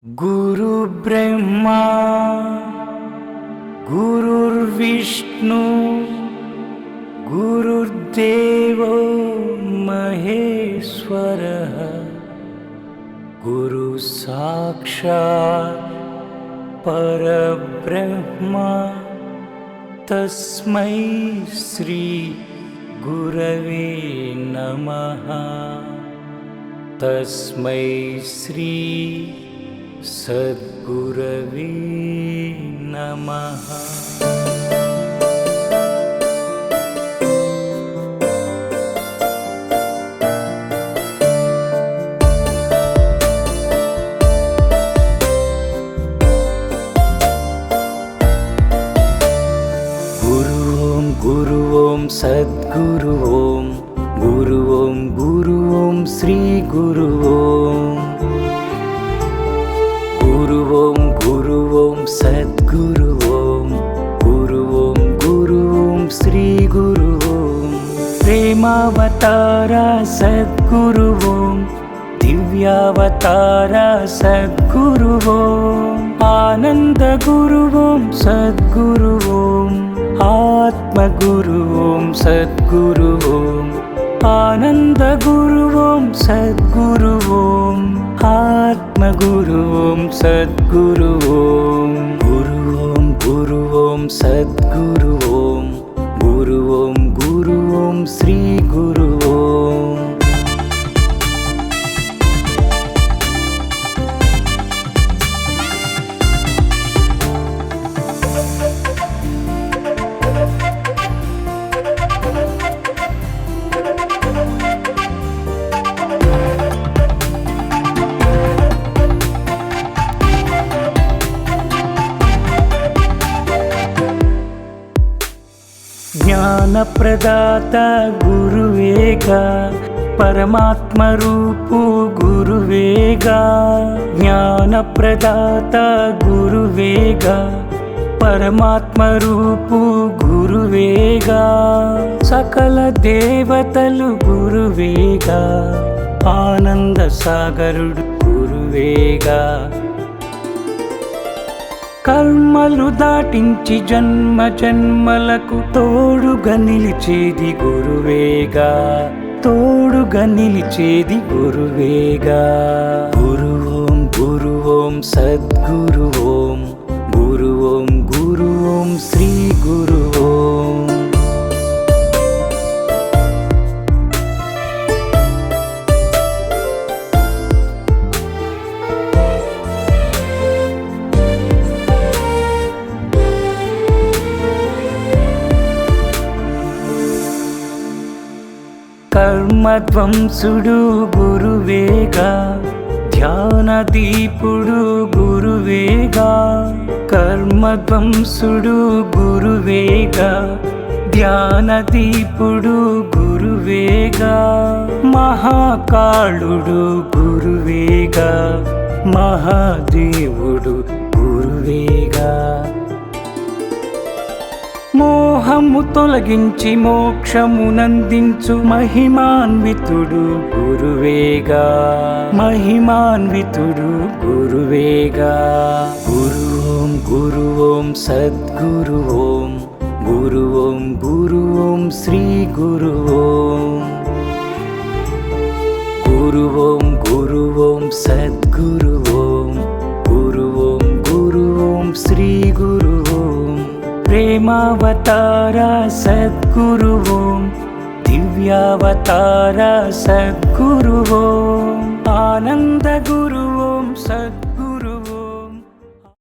गुरु ब्रह्मा गुरुर्विष्णु गुरुर्देवो महेश्वरः गुरु साक्षात् परब्रह्म तस्मै श्री गुरवे नमः। तस्मै श्री सद्गुरवे नमः। गुरु ओम सद्गुरु ओम गुरु ओम श्री गुरु ओम गुरु ओम सद्गुरु ओम गुरु ओम श्री गुरु ओम। प्रेमावतारा सद्गुरु ओम दिव्यावतारा सद्गुरु ओम आनंद गुरु ओम सद्गुरु ओम आत्मगुरु ओम सद्गुरु ओम आनंद गुरु ओम सद्गुरु ओम आत्मगुरु ओम सद्गुरु ओम। गुरु ओम सद्गुरु ओम गुरु ओम श्री गुरु ओम। ज्ञानप्रदाता गुरुवेगा परमात्म रूपु गुरुवेगा ज्ञानप्रदाता गुरुवेगा परमात्म रूपु गुरुवेगा सकल देवतलु गुरुवेगा आनंद सागरुडु गुरुवेगा కర్మలు దాటించి జన్మ జన్మలకు తోడుగా నిలిచేది గురువేగా తోడుగా నిలిచేది గురువేగా। గురు ఓం సద్గురు ఓం గురు ఓం శ్రీ గురు ఓం। కర్మధ్వంసుడు గురువేగా ధ్యానదీపుడు గురువేగా కర్మధ్వంసుడు గురువేగా ధ్యానదీపుడు గురువేగా మహాకాళుడు గురువేగా మహాదేవుడు గురువేగా మోహము తొలగించి మోక్షమునందించు మహిమాన్వితుడు గురువేగా మహిమాన్వితుడు గురువేగా। గురు ఓం సద్గురు ఓం గురు ఓం శ్రీ గురు ఓం గురు ఓం సద్గురు ఓం గురు ఓం శ్రీ గురు ఓం। प्रेमावतारा सद्गुरु ओम दिव्यावतारा सद्गुरु ओम